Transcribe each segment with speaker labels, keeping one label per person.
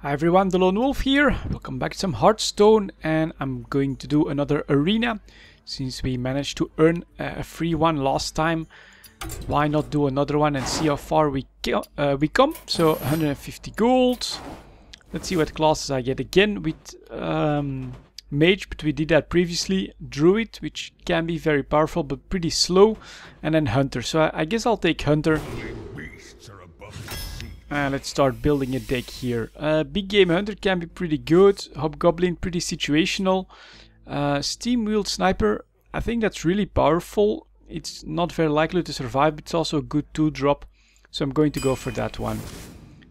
Speaker 1: Hi everyone, delonewolf here. Welcome back to some Hearthstone, and I'm going to do another arena. Since we managed to earn a free one last time, why not do another one and see how far we come. So 150 gold. Let's see what classes I get again with Mage, but we did that previously. Druid, which can be very powerful but pretty slow, and then Hunter. So I guess I'll take Hunter. Let's start building a deck here. Big Game Hunter can be pretty good. Hobgoblin, pretty situational. Steam Wheeled Sniper, I think that's really powerful. It's not very likely to survive, but it's also a good 2-drop. So I'm going to go for that one.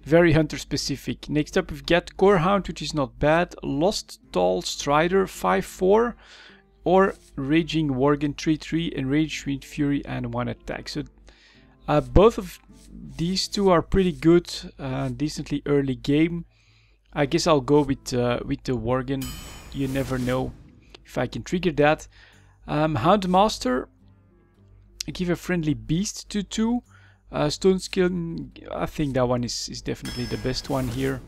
Speaker 1: Very Hunter specific. Next up we've got Core Hound, which is not bad. Lost Tall Strider, 5-4. Or Raging Worgen, 3-3. Enraged Wind Fury and 1 attack. So both of these two are pretty good, decently early game. I guess I'll go with the Worgen. You never know if I can trigger that. Houndmaster, give a friendly beast to 2. Stone Skin, I think that one is definitely the best one here.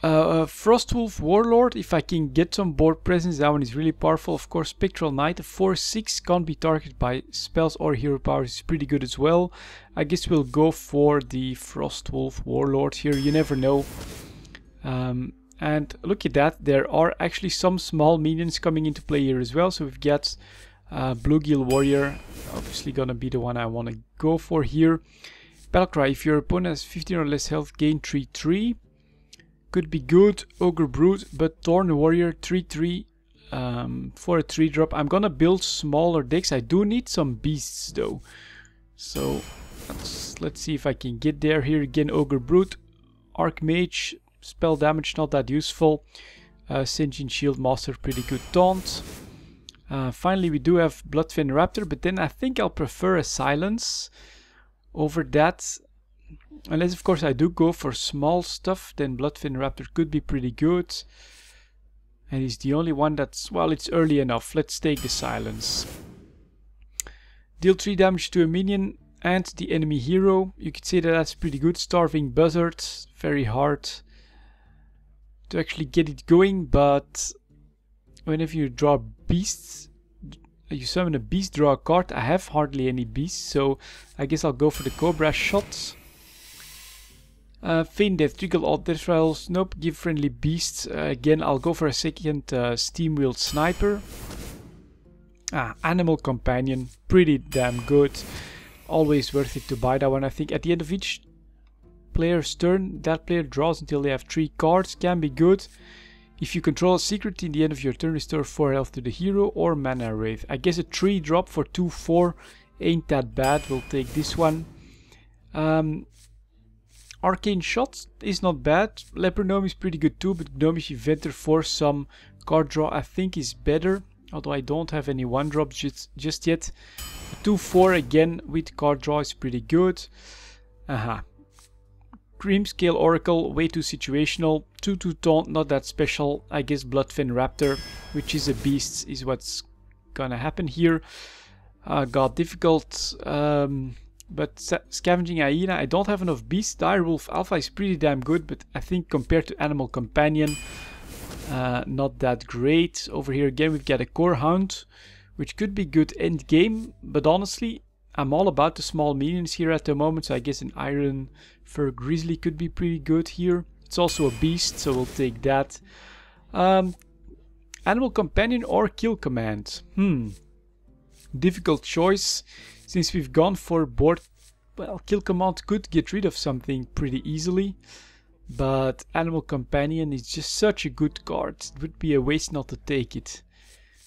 Speaker 1: Frostwolf Warlord, if I can get some board presence, that one is really powerful. Of course, Spectral Knight, 4-6, can't be targeted by spells or hero powers, is pretty good as well. I guess we'll go for the Frostwolf Warlord here, you never know. And look at that, there are actually some small minions coming into play here as well. So we've got Bluegill Warrior, obviously gonna be the one I want to go for here. Battlecry, if your opponent has 15 or less health, gain 3-3. Could be good. Ogre Brood, but Thorn Warrior 3-3 for a 3-drop. I'm gonna build smaller decks. I do need some beasts though. So let's see if I can get there. Here again, Ogre Brood, Archmage, spell damage not that useful. Sentient Shield Master, pretty good taunt. Finally we do have Bloodfen Raptor, but then I think I'll prefer a Silence over that. Unless, of course, I do go for small stuff, then Bloodfen Raptor could be pretty good. And he's the only one that's, well, it's early enough. Let's take the Silence. Deal 3 damage to a minion and the enemy hero. You could say that that's pretty good. Starving Buzzard, very hard to actually get it going, but whenever you draw beasts, you summon a beast, draw a card. I have hardly any beasts, so I guess I'll go for the Cobra Shot. Feign Death, trigger all death trials. Nope, give friendly beasts. Again, I'll go for a second Steam Wheeled Sniper. Animal Companion, pretty damn good. Always worth it to buy that one. I think at the end of each player's turn, that player draws until they have 3 cards. Can be good. If you control a secret in the end of your turn, restore 4 health to the hero or Mana Wraith. I guess a 3-drop for 2-4 ain't that bad. We'll take this one. Arcane Shot is not bad. Leper Gnome is pretty good too, but Gnomish Inventor for some card draw I think is better. Although I don't have any 1-drops just yet. 2-4 again with card draw is pretty good. Grimscale Oracle, way too situational. 2-2 taunt, not that special. I guess Bloodfen Raptor, which is a beast, is what's gonna happen here. God, difficult. But Scavenging Hyena, I don't have enough beasts. Direwolf Alpha is pretty damn good, but I think compared to Animal Companion, not that great. Over here again we've got a Core Hound, which could be good end game, but honestly I'm all about the small minions here at the moment, so I guess an Iron Fur Grizzly could be pretty good here. It's also a beast, so we'll take that. Animal Companion or Kill Command? Difficult choice. Since we've gone for board, well, Kill Command could get rid of something pretty easily, but Animal Companion is just such a good card. It would be a waste not to take it.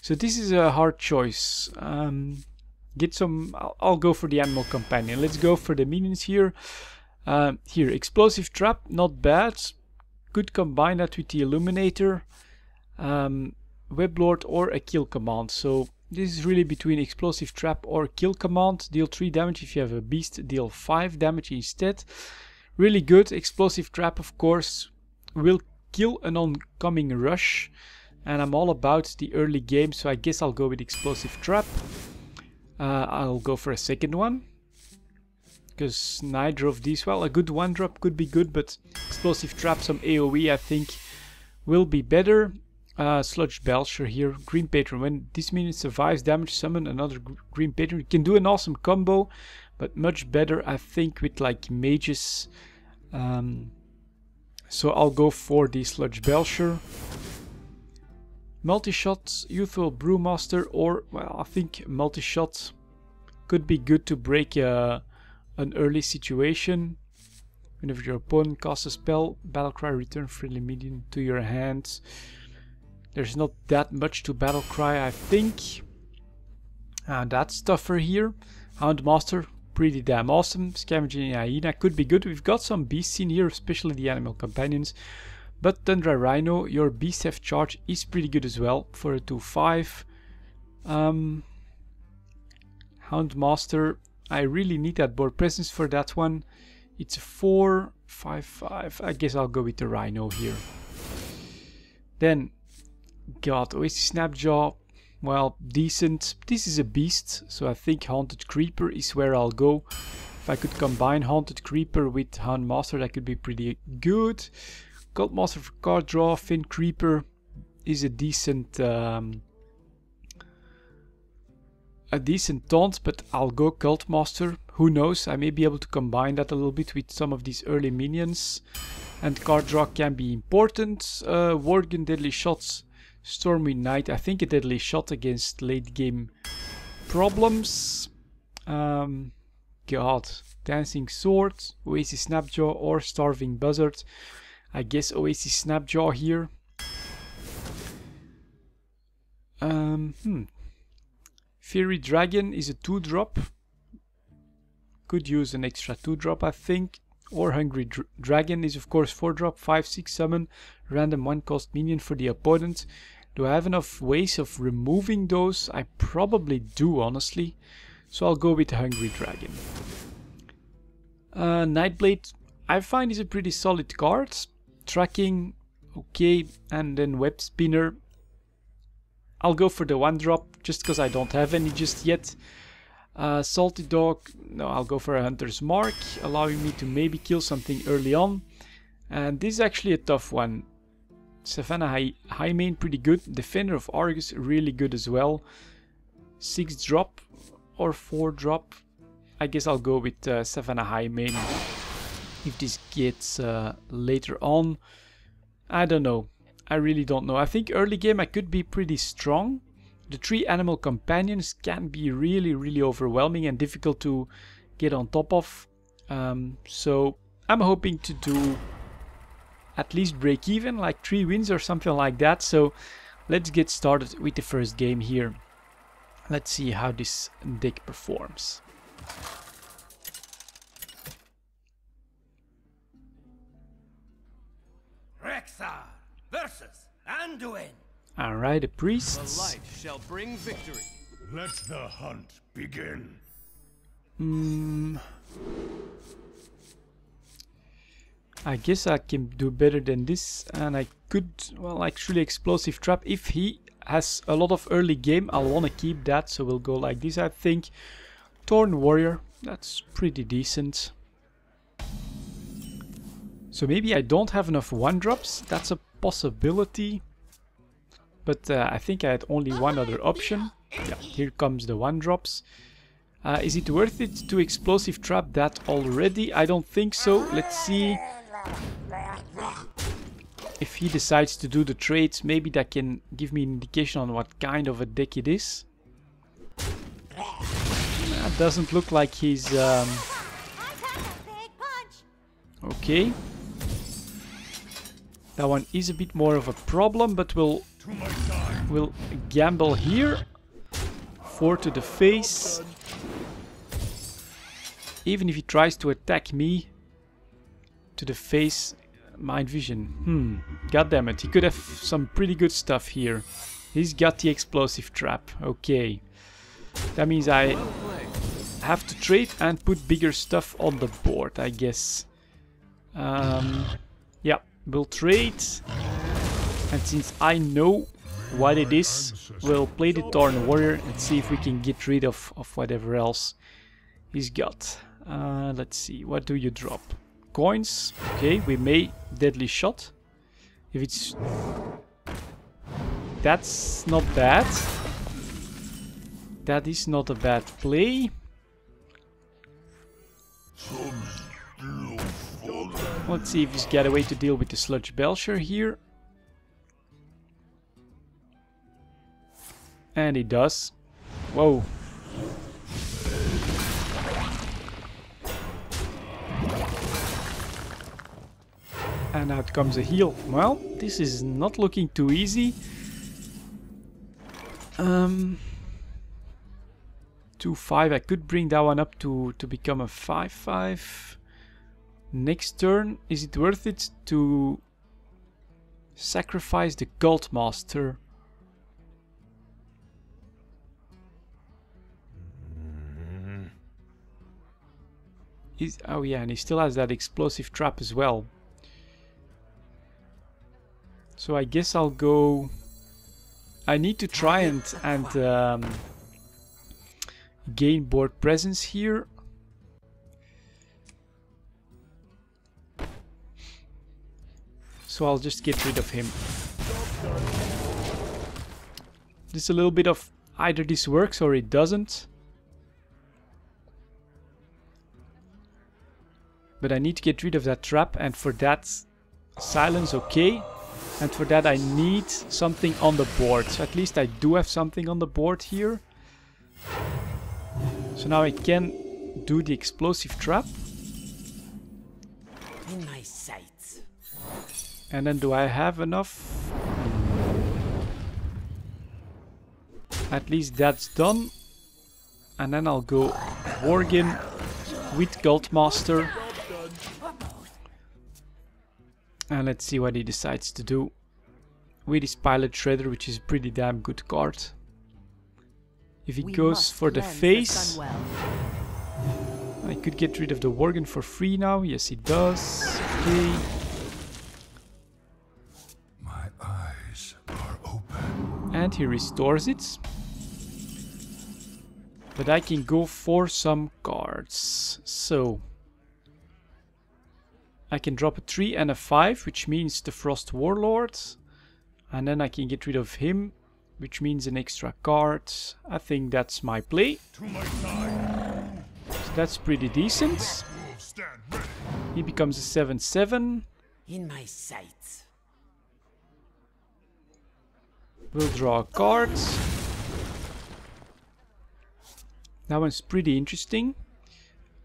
Speaker 1: So this is a hard choice. I'll go for the Animal Companion. Let's go for the minions here. Here, Explosive Trap, not bad. Could combine that with the Illuminator, Weblord or a Kill Command. So this is really between Explosive Trap or Kill Command. Deal 3 damage if you have a beast, deal 5 damage instead. Really good. Explosive Trap, of course, will kill an oncoming rush. And I'm all about the early game, so I guess I'll go with Explosive Trap. I'll go for a second one. because neither of these, well, a good 1-drop could be good, but explosive trap, some AoE I think will be better. Sludge Belcher here, Green Patron. When this minion survives damage, summon another Green Patron. You can do an awesome combo, but much better I think with like mages. So I'll go for the Sludge Belcher. Multi-shot, Youthful Brewmaster, or, well, I think multi-shot could be good to break an early situation. Whenever your opponent casts a spell, Battlecry, return friendly minion to your hands. There's not that much to Battlecry, I think. That's tougher here. Houndmaster, pretty damn awesome. Scavenging Hyena could be good. We've got some beasts in here, especially the animal companions. But Tundra Rhino, your beast have charge is pretty good as well for a 2/5. Houndmaster, I really need that board presence for that one. It's a 4/5/5. I guess I'll go with the Rhino here. Then, got Oasis Snapjaw. Well, decent. This is a beast, so I think Haunted Creeper is where I'll go. If I could combine Haunted Creeper with Houndmaster, that could be pretty good. Cultmaster for card draw. Fin Creeper is a decent taunt, but I'll go Cultmaster. Who knows? I may be able to combine that a little bit with some of these early minions. And card draw can be important. Worgen, Deadly Shots, Stormy Knight. I think a Deadly Shot against late game problems. God. Dancing Sword, Oasis Snapjaw, or Starving Buzzard. I guess Oasis Snapjaw here. Fiery Dragon is a 2-drop. Could use an extra 2-drop, I think. Or Hungry Dragon is of course 4-drop, 5/6 summon, random 1-cost minion for the opponent. Do I have enough ways of removing those? I probably do, honestly. So I'll go with the Hungry Dragon. Nightblade, I find is a pretty solid card. Tracking, okay, and then Web Spinner. I'll go for the 1-drop just because I don't have any just yet. Salty Dog, no, I'll go for a Hunter's Mark, allowing me to maybe kill something early on. And this is actually a tough one. Savannah High Main, pretty good. Defender of Argus, really good as well. 6-drop or 4-drop. I guess I'll go with Savannah High Main if this gets later on. I don't know. I really don't know. I think early game I could be pretty strong. The 3 animal companions can be really overwhelming and difficult to get on top of. So I'm hoping to do at least break even, like 3 wins or something like that. So let's get started with the first game here. Let's see how this deck performs.
Speaker 2: Rexar versus Anduin.
Speaker 1: Alright, the priests.
Speaker 2: The light shall bring victory.
Speaker 3: Let the hunt begin.
Speaker 1: I guess I can do better than this, and I could, well, actually Explosive Trap. If he has a lot of early game, I'll want to keep that, so we'll go like this, I think. Thorn Warrior, that's pretty decent. So maybe I don't have enough 1-drops, that's a possibility. But I think I had only one other option. Yeah, here comes the 1-drops. Is it worth it to Explosive Trap that already? I don't think so. Let's see if he decides to do the trades. Maybe that can give me an indication on what kind of a deck it is. That doesn't look like he's... Okay. That one is a bit more of a problem, but we'll gamble here. 4 to the face. Even if he tries to attack me to the face, Mind Vision. God damn it, he could have some pretty good stuff here. He's got the Explosive Trap. Okay. That means I have to trade and put bigger stuff on the board, I guess. Yeah, we'll trade. And since I know what it is, we'll play the Thorn Warrior and see if we can get rid of whatever else he's got. Let's see, what do you drop? Coins. Okay, we may deadly shot. If it's... That's not bad. That is not a bad play. Let's see if he's got a way to deal with the Sludge Belcher here. And he does. Whoa. And out comes a heal. Well, this is not looking too easy. 2-5. I could bring that one up to become a 5-5. Next turn, is it worth it to sacrifice the Cult Master? Oh yeah, and he still has that explosive trap as well. So I guess I'll go... I need to try and gain board presence here. So I'll just get rid of him. There's a little bit of either this works or it doesn't. But I need to get rid of that trap, and for that silence, okay. And for that I need something on the board. So at least I do have something on the board here. So now I can do the explosive trap.
Speaker 2: In my sights.
Speaker 1: And then do I have enough? At least that's done. And then I'll go Worgen with Cult Master. And let's see what he decides to do with his Pilot Shredder, which is a pretty damn good card. If he goes for the face, I could get rid of the Worgen for free now. Yes, he does. Okay.
Speaker 3: My eyes are open.
Speaker 1: And he restores it. But I can go for some cards. So I can drop a 3 and a 5, which means the Frost Warlord. And then I can get rid of him, which means an extra card. I think that's my play.
Speaker 3: To my side.
Speaker 1: So that's pretty decent.
Speaker 3: Wolves stand ready.
Speaker 1: He becomes a 7-7.
Speaker 2: In my sights.
Speaker 1: We'll draw a card. That one's pretty interesting.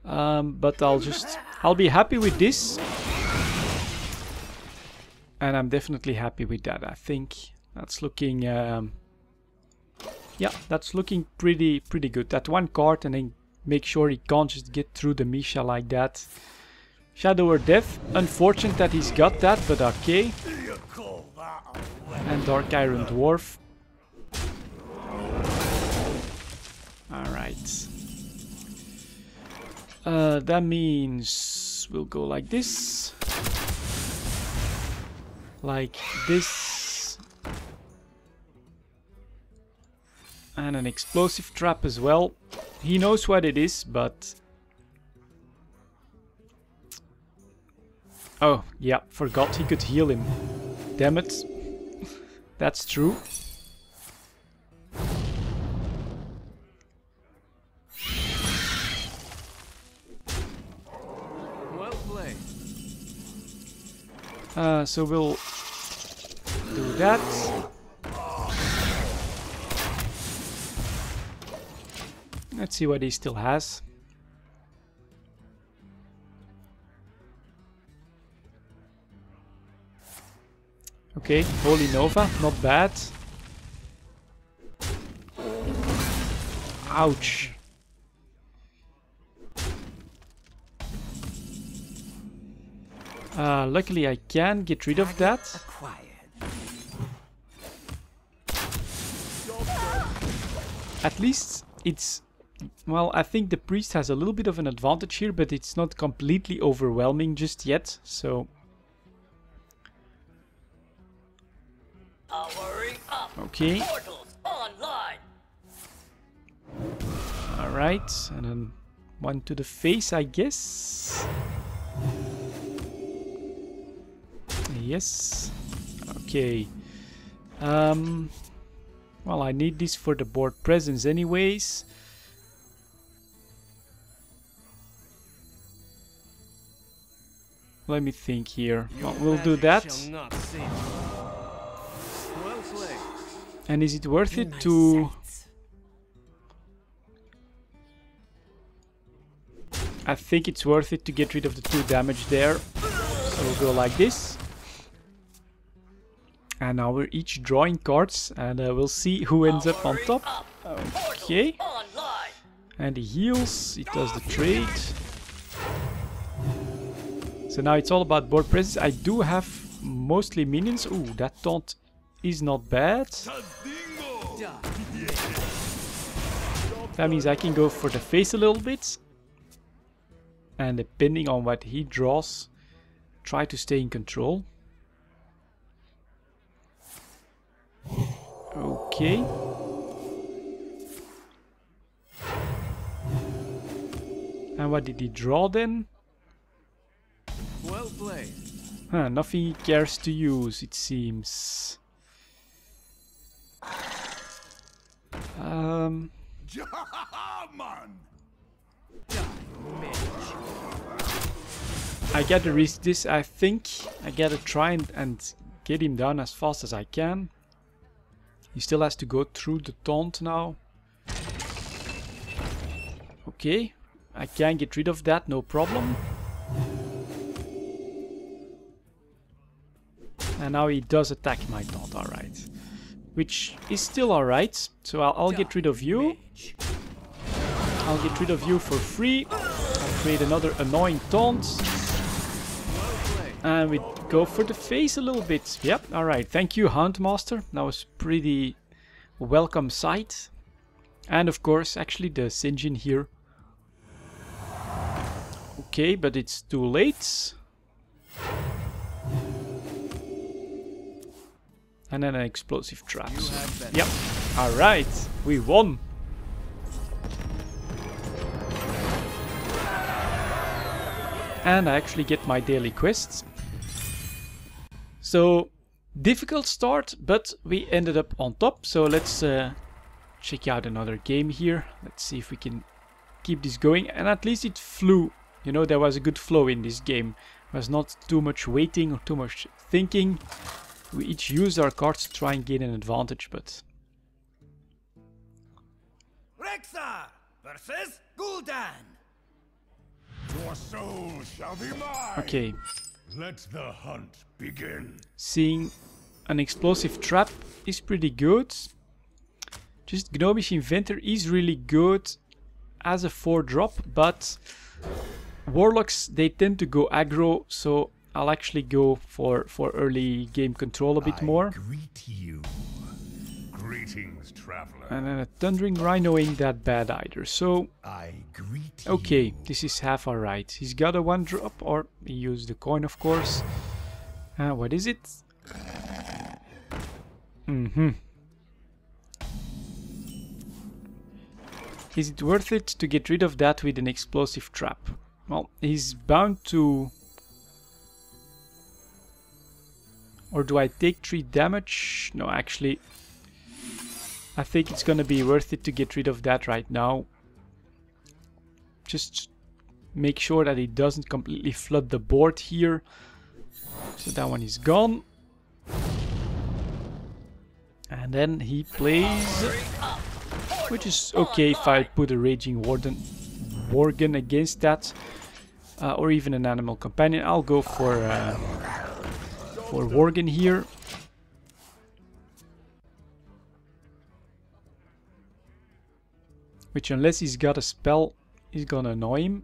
Speaker 1: But I'll be happy with this. And I'm definitely happy with that. I think that's looking yeah, that's looking pretty good. That one card, and then make sure he can't just get through the Misha like that. Shadow or Death. Unfortunate that he's got that, but okay. And Dark Iron Dwarf. Alright. That means we'll go like this. Like this. And an explosive trap as well. He knows what it is, but... Oh, yeah, forgot he could heal him. Damn it. That's true.
Speaker 2: Well played.
Speaker 1: So we'll do that. Let's see what he still has. Okay, Holy Nova, not bad. Ouch. Luckily I can get rid of that. At least it's... Well, I think the priest has a little bit of an advantage here, but it's not completely overwhelming just yet, so... Okay. Alright, and then One to the face, I guess. Yes. Okay. Well, I need this for the board presence anyways. Let me think here. Well, we'll do that. And is it worth it to... I think it's worth it to get rid of the 2 damage there. So we'll go like this. And now we're each drawing cards, and we'll see who ends up on top. Okay. And he heals, he does the trade. So now it's all about board presence. I do have mostly minions. Ooh, that taunt is not bad. That means I can go for the face a little bit. And depending on what he draws, try to stay in control. Okay. And what did he draw then?
Speaker 2: Well played.
Speaker 1: Huh, nothing he cares to use, it seems. I gotta risk this, I think. I gotta try and get him down as fast as I can. He still has to go through the taunt now. Okay, I can get rid of that, no problem. And now he does attack my taunt, alright. Which is still alright, so I'll get rid of you. I'll get rid of you for free. I'll create another annoying taunt. And we go for the face a little bit. Yep, alright. Thank you, Huntmaster. That was pretty welcome sight. And of course, actually the Sinjin here. Okay, but it's too late. And then an explosive trap. Yep. Alright, we won. And I actually get my daily quests. So, difficult start, but we ended up on top. So let's check out another game here. Let's see if we can keep this going. And at least it flew. You know, there was a good flow in this game. There was not too much waiting or too much thinking. We each used our cards to try and gain an advantage, but...
Speaker 2: Rexar versus Gul'dan.
Speaker 3: Your soul shall be mine.
Speaker 1: Okay.
Speaker 3: Let the hunt begin.
Speaker 1: Seeing an explosive trap is pretty good. Just Gnomish Inventor is really good as a 4-drop, but Warlocks, they tend to go aggro, so I'll actually go for early game control a bit more.
Speaker 3: Greet you. Greetings, traveler.
Speaker 1: And then a Thundering Rhino ain't that bad either, so...
Speaker 3: I greet
Speaker 1: okay,
Speaker 3: you.
Speaker 1: this is half alright. He's got a 1-drop, or he used the coin, of course. What is it? Is it worth it to get rid of that with an explosive trap? Well, he's bound to... Or do I take 3 damage? No, actually, I think it's gonna be worth it to get rid of that right now. Just make sure that it doesn't completely flood the board here. So that one is gone. And then he plays... which is okay if I put a Raging Worgen against that. Or even an Animal Companion. I'll go for Worgen here. Which, unless he's got a spell, is gonna annoy him.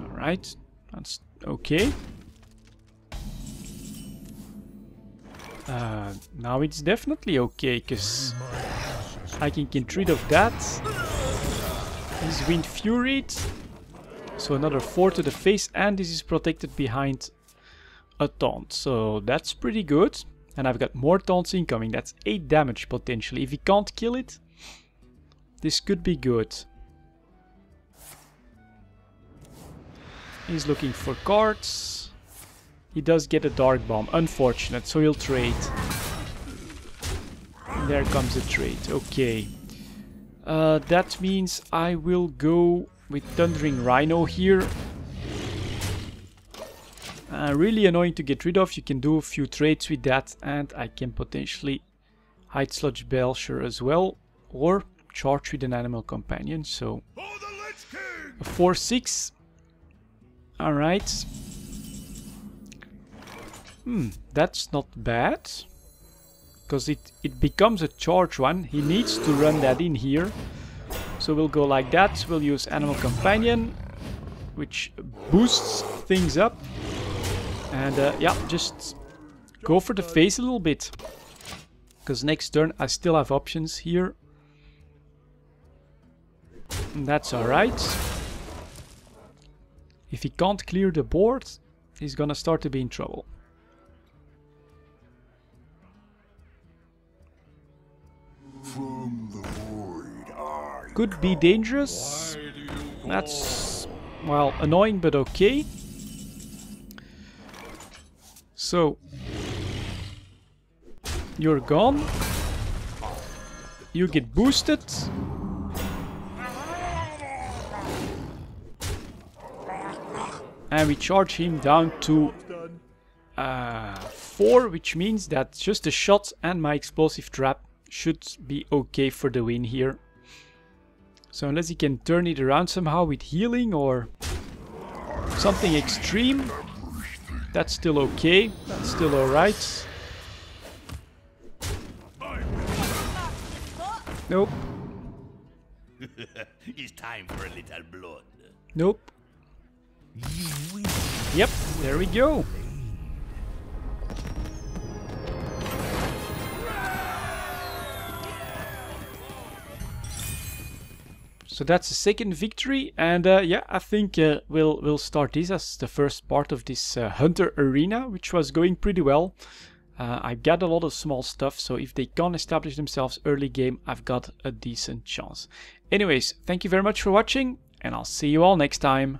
Speaker 1: Alright, that's okay. Now it's definitely okay, because I can get rid of that. He's Wind Furied. So another 4 to the face, and this is protected behind a taunt. So that's pretty good. And I've got more taunts incoming. That's 8 damage potentially. If he can't kill it, This could be good. He's looking for cards. He does get a Dark Bomb. Unfortunate, so he'll trade. And there comes a trade. Okay. That means I will go with Thundering Rhino here. Really annoying to get rid of. You can do a few trades with that, and I can potentially hide Sludge Belcher as well, or charge with an Animal Companion. So a 4/6. All right. That's not bad, because it becomes a charge one. He needs to run that in here. So we'll go like that. We'll use Animal Companion, which boosts things up. And yeah, just go for the face a little bit. Because next turn I still have options here. And that's alright. If he can't clear the board, he's gonna start to be in trouble.
Speaker 3: From the void,
Speaker 1: Could be dangerous. That's, well, annoying but okay. So, you're gone. You get boosted. And we charge him down to 4, which means that just a shot and my explosive trap should be okay for the win here. So unless he can turn it around somehow with healing or something extreme, that's still okay. That's still alright. Nope.
Speaker 2: It's time for a little blood.
Speaker 1: Nope. Yep, there we go. So that's the second victory, and yeah, I think we'll start this as the first part of this Hunter Arena, which was going pretty well. I got a lot of small stuff, so if they can't establish themselves early game, I've got a decent chance. Anyways, thank you very much for watching, and I'll see you all next time.